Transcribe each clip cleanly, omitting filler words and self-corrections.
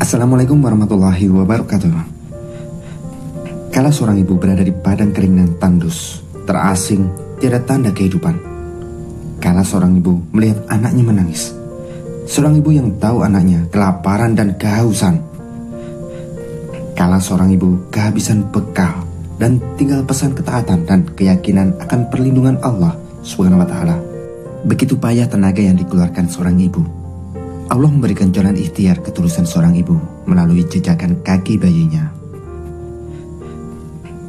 Assalamualaikum warahmatullahi wabarakatuh. Kala seorang ibu berada di padang kering dan tandus, terasing, tiada tanda kehidupan. Kala seorang ibu melihat anaknya menangis. Seorang ibu yang tahu anaknya kelaparan dan kehausan. Kala seorang ibu kehabisan bekal dan tinggal pesan ketaatan dan keyakinan akan perlindungan Allah Subhanahu wa Ta'ala. Begitu payah tenaga yang dikeluarkan seorang ibu, Allah memberikan jalan ikhtiar ketulusan seorang ibu melalui jejakan kaki bayinya.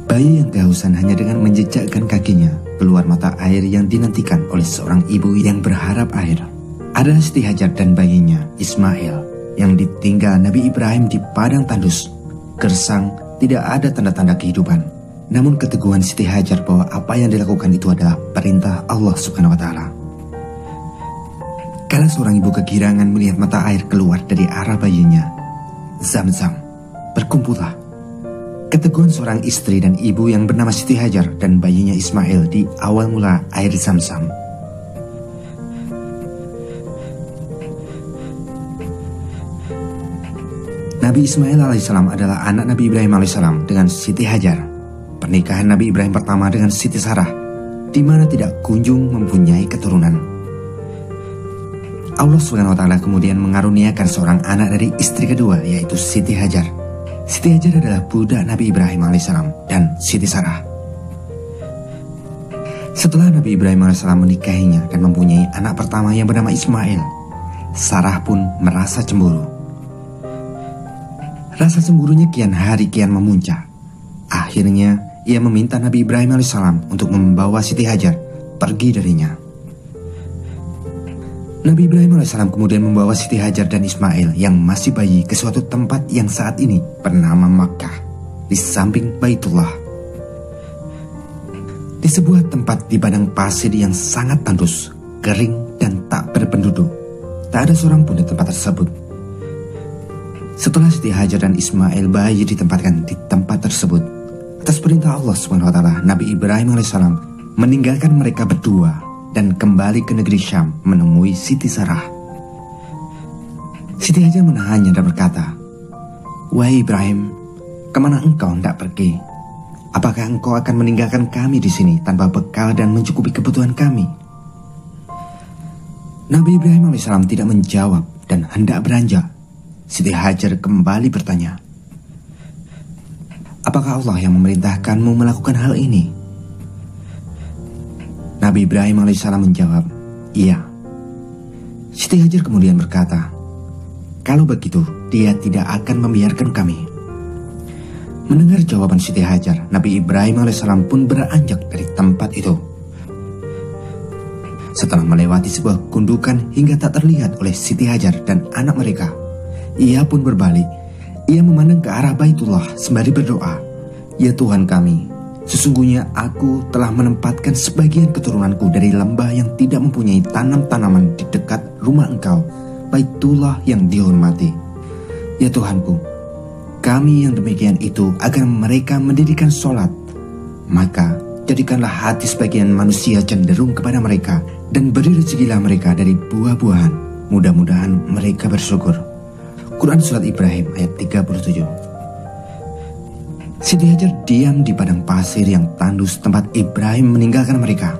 Bayi yang kehausan hanya dengan menjejakkan kakinya, keluar mata air yang dinantikan oleh seorang ibu yang berharap air. Adalah Siti Hajar dan bayinya Ismail yang ditinggal Nabi Ibrahim di padang tandus. Gersang, tidak ada tanda-tanda kehidupan. Namun keteguhan Siti Hajar bahwa apa yang dilakukan itu adalah perintah Allah Subhanahu wa Ta'ala. Kala seorang ibu kegirangan melihat mata air keluar dari arah bayinya, Zam-Zam, berkumpullah. Keteguhan seorang istri dan ibu yang bernama Siti Hajar dan bayinya Ismail di awal mula air Zam-Zam. Nabi Ismail alaihissalam adalah anak Nabi Ibrahim alaihissalam dengan Siti Hajar. Pernikahan Nabi Ibrahim pertama dengan Siti Sarah, di mana tidak kunjung mempunyai keturunan. Allah Subhanahu wa Ta'ala kemudian mengaruniakan seorang anak dari istri kedua, yaitu Siti Hajar. Siti Hajar adalah budak Nabi Ibrahim alaihissalam dan Siti Sarah. Setelah Nabi Ibrahim alaihissalam menikahinya dan mempunyai anak pertama yang bernama Ismail, Sarah pun merasa cemburu. Rasa cemburunya kian hari kian memuncak. Akhirnya ia meminta Nabi Ibrahim alaihissalam untuk membawa Siti Hajar pergi darinya. Nabi Ibrahim AS kemudian membawa Siti Hajar dan Ismail yang masih bayi ke suatu tempat yang saat ini bernama Makkah, di samping Baitullah. Di sebuah tempat di padang pasir yang sangat tandus, kering dan tak berpenduduk. Tak ada seorang pun di tempat tersebut. Setelah Siti Hajar dan Ismail bayi ditempatkan di tempat tersebut, atas perintah Allah SWT, Nabi Ibrahim AS meninggalkan mereka berdua dan kembali ke negeri Syam menemui Siti Sarah. Siti Hajar menahannya dan berkata, "Wahai Ibrahim, kemana engkau hendak pergi? Apakah engkau akan meninggalkan kami di sini tanpa bekal dan mencukupi kebutuhan kami?" Nabi Ibrahim AS tidak menjawab dan hendak beranjak. Siti Hajar kembali bertanya, "Apakah Allah yang memerintahkanmu melakukan hal ini?" Nabi Ibrahim AS menjawab, "Iya." Siti Hajar kemudian berkata, "Kalau begitu, dia tidak akan membiarkan kami." Mendengar jawaban Siti Hajar, Nabi Ibrahim AS pun beranjak dari tempat itu. Setelah melewati sebuah gundukan hingga tak terlihat oleh Siti Hajar dan anak mereka, ia pun berbalik. Ia memandang ke arah Baitullah sembari berdoa, "Ya Tuhan kami, sesungguhnya aku telah menempatkan sebagian keturunanku dari lembah yang tidak mempunyai tanam-tanaman di dekat rumah Engkau, Baitullah yang dihormati. Ya Tuhanku, kami yang demikian itu agar mereka mendirikan sholat. Maka jadikanlah hati sebagian manusia cenderung kepada mereka dan beri rezekilah mereka dari buah-buahan. Mudah-mudahan mereka bersyukur." Quran Surat Ibrahim ayat 37. Siti Hajar diam di padang pasir yang tandus tempat Ibrahim meninggalkan mereka.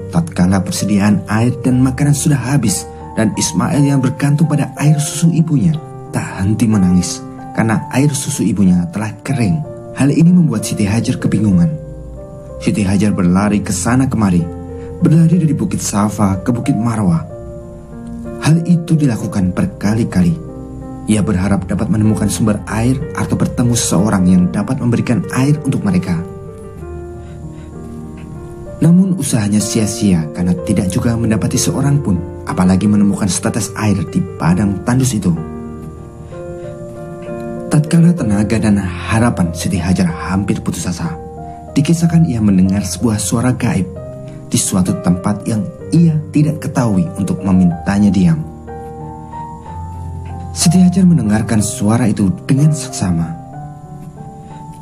Tatkala persediaan air dan makanan sudah habis dan Ismail yang bergantung pada air susu ibunya tak henti menangis karena air susu ibunya telah kering. Hal ini membuat Siti Hajar kebingungan. Siti Hajar berlari ke sana kemari, berlari dari Bukit Safa ke Bukit Marwah. Hal itu dilakukan berkali-kali. Ia berharap dapat menemukan sumber air atau bertemu seseorang yang dapat memberikan air untuk mereka. Namun usahanya sia-sia karena tidak juga mendapati seorang pun, apalagi menemukan setetes air di padang tandus itu. Tatkala tenaga dan harapan Siti Hajar hampir putus asa, dikisahkan ia mendengar sebuah suara gaib di suatu tempat yang ia tidak ketahui untuk memintanya diam. Siti Hajar mendengarkan suara itu dengan seksama.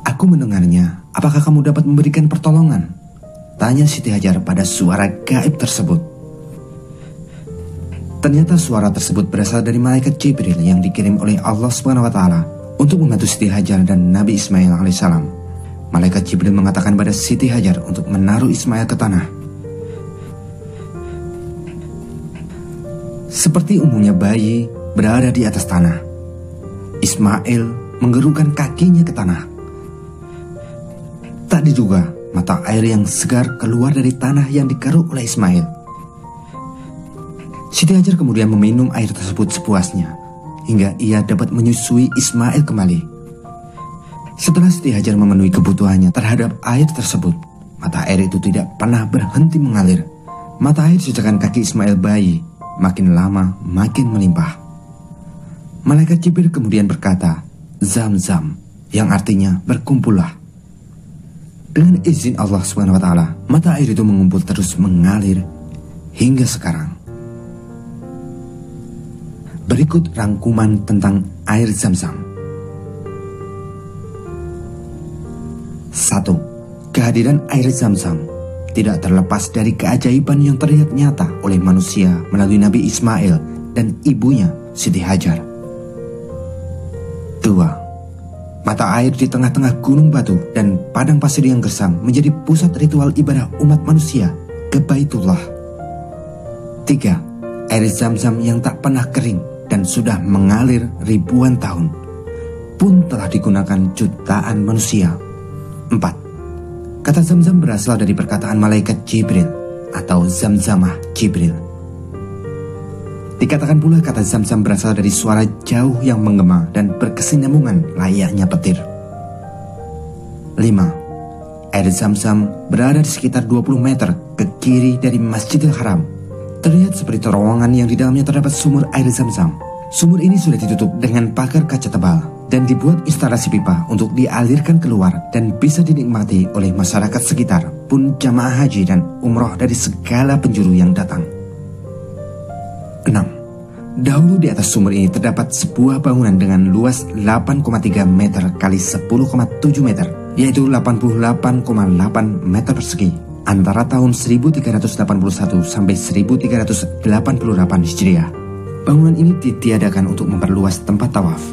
"Aku mendengarnya, apakah kamu dapat memberikan pertolongan?" tanya Siti Hajar pada suara gaib tersebut. Ternyata suara tersebut berasal dari malaikat Jibril yang dikirim oleh Allah SWT untuk membantu Siti Hajar dan Nabi Ismail alaihissalam. Malaikat Jibril mengatakan pada Siti Hajar untuk menaruh Ismail ke tanah. Seperti umumnya bayi berada di atas tanah, Ismail menggerukkan kakinya ke tanah. Tak diduga, mata air yang segar keluar dari tanah yang digaruk oleh Ismail. Siti Hajar kemudian meminum air tersebut sepuasnya, hingga ia dapat menyusui Ismail kembali. Setelah Siti Hajar memenuhi kebutuhannya terhadap air tersebut, mata air itu tidak pernah berhenti mengalir. Mata air jejakan kaki Ismail bayi makin lama makin melimpah. Malaikat Jibril kemudian berkata, "Zam-zam," yang artinya berkumpullah. Dengan izin Allah SWT, mata air itu mengumpul terus mengalir hingga sekarang. Berikut rangkuman tentang air Zam-zam. 1. Kehadiran air Zam-zam tidak terlepas dari keajaiban yang terlihat nyata oleh manusia melalui Nabi Ismail dan ibunya Siti Hajar. 2. Mata air di tengah-tengah gunung batu dan padang pasir yang gersang menjadi pusat ritual ibadah umat manusia ke Baitullah. 3. Air Zam-zam yang tak pernah kering dan sudah mengalir ribuan tahun pun telah digunakan jutaan manusia. 4. Kata Zam-zam berasal dari perkataan malaikat Jibril atau Zamzamah Jibril. Dikatakan pula kata Zam-zam berasal dari suara jauh yang menggema dan berkesinambungan layaknya petir. 5. Air Zam-zam berada di sekitar 20 meter ke kiri dari Masjidil Haram. Terlihat seperti terowongan yang di dalamnya terdapat sumur air Zam-zam. Sumur ini sudah ditutup dengan pagar kaca tebal dan dibuat instalasi pipa untuk dialirkan keluar dan bisa dinikmati oleh masyarakat sekitar pun jamaah haji dan umroh dari segala penjuru yang datang. 6. Dahulu di atas sumur ini terdapat sebuah bangunan dengan luas 8,3 meter kali 10,7 meter, yaitu 88,8 meter persegi. Antara tahun 1381 sampai 1388 Hijriah. Bangunan ini ditiadakan untuk memperluas tempat tawaf.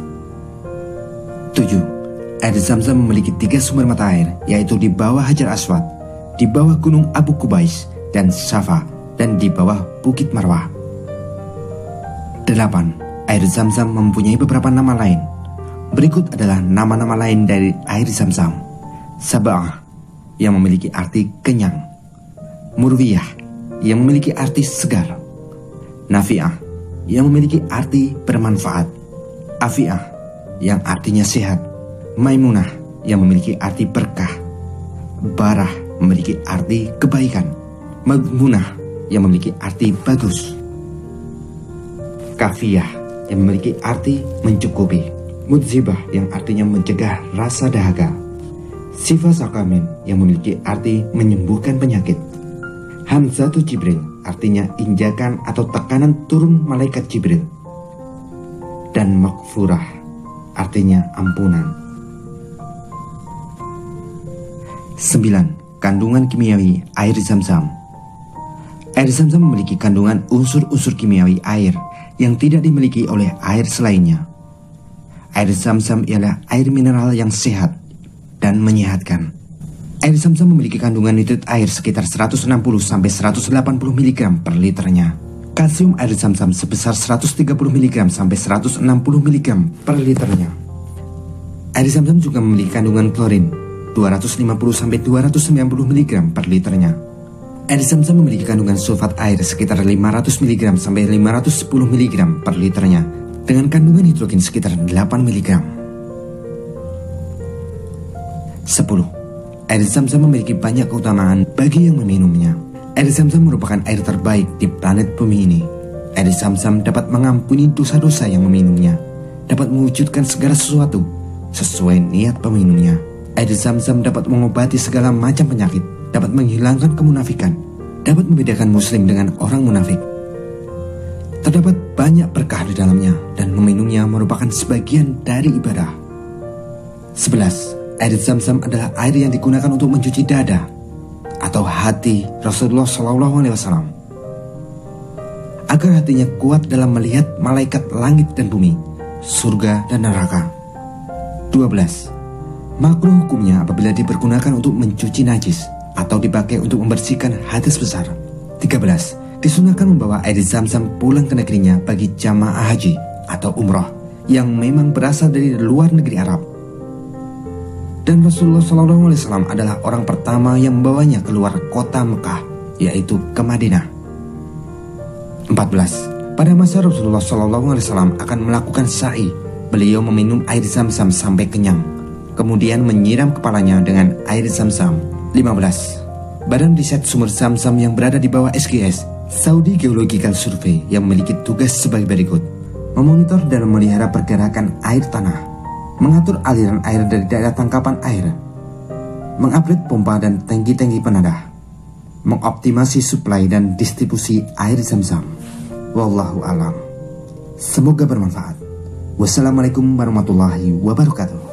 7. Air Zam-zam memiliki 3 sumber mata air, yaitu di bawah Hajar Aswad, di bawah Gunung Abu Kubais dan Safa, dan di bawah Bukit Marwah. 8. Air Zam-zam mempunyai beberapa nama lain. Berikut adalah nama-nama lain dari air Zam-zam. Sab'ah, yang memiliki arti kenyang. Murwiyah, yang memiliki arti segar. Nafi'ah, yang memiliki arti bermanfaat. Afi'ah, yang artinya sehat. Maimunah, yang memiliki arti berkah. Barah, memiliki arti kebaikan. Magmunah, yang memiliki arti bagus. Kafiyah, yang memiliki arti mencukupi. Mudzibah, yang artinya mencegah rasa dahaga. Sifat Sakamin, yang memiliki arti menyembuhkan penyakit. Hamzatu Jibril, artinya injakan atau tekanan turun malaikat Jibril. Dan Maghfurah, artinya ampunan. 9. Kandungan kimiawi air Zam-zam. Air Zam-zam memiliki kandungan unsur-unsur kimiawi air yang tidak dimiliki oleh air selainnya. Air Zam-zam ialah air mineral yang sehat dan menyehatkan. Air Zam-zam memiliki kandungan nitrit air sekitar 160 sampai 180 mg per liternya. Kalsium air Zam-zam sebesar 130 mg sampai 160 mg per liternya. Air Zam-zam juga memiliki kandungan klorin 250 sampai 290 mg per liternya. Air Zam-zam memiliki kandungan sulfat air sekitar 500 mg sampai 510 mg per liternya dengan kandungan hidrogen sekitar 8 mg. 10. Air Zam-zam memiliki banyak keutamaan bagi yang meminumnya. Air Zam-zam merupakan air terbaik di planet bumi ini. Air Zam-zam dapat mengampuni dosa-dosa yang meminumnya, dapat mewujudkan segala sesuatu sesuai niat peminumnya. Air Zam-zam dapat mengobati segala macam penyakit, dapat menghilangkan kemunafikan, dapat membedakan muslim dengan orang munafik. Terdapat banyak berkah di dalamnya dan meminumnya merupakan sebagian dari ibadah. 11. Air Zam-zam adalah air yang digunakan untuk mencuci dada atau hati Rasulullah SAW. agar hatinya kuat dalam melihat malaikat langit dan bumi, surga dan neraka. 12. Makruh hukumnya apabila dipergunakan untuk mencuci najis atau dipakai untuk membersihkan hadas besar. 13. Disunahkan membawa air zam-zam pulang ke negerinya bagi jamaah haji atau umroh yang memang berasal dari luar negeri Arab. Dan Rasulullah SAW adalah orang pertama yang membawanya keluar kota Mekah, yaitu ke Madinah. 14. Pada masa Rasulullah SAW akan melakukan sa'i, beliau meminum air zam-zam sampai kenyang, kemudian menyiram kepalanya dengan air zam-zam. 15. Badan riset sumber zam-zam yang berada di bawah SGS, Saudi Geological Survey, yang memiliki tugas sebagai berikut: memonitor dan memelihara pergerakan air tanah, mengatur aliran air dari daerah tangkapan air, mengupgrade pompa dan tangki-tangki penadah, mengoptimasi suplai dan distribusi air zam-zam. Wallahu alam. Semoga bermanfaat. Wassalamualaikum warahmatullahi wabarakatuh.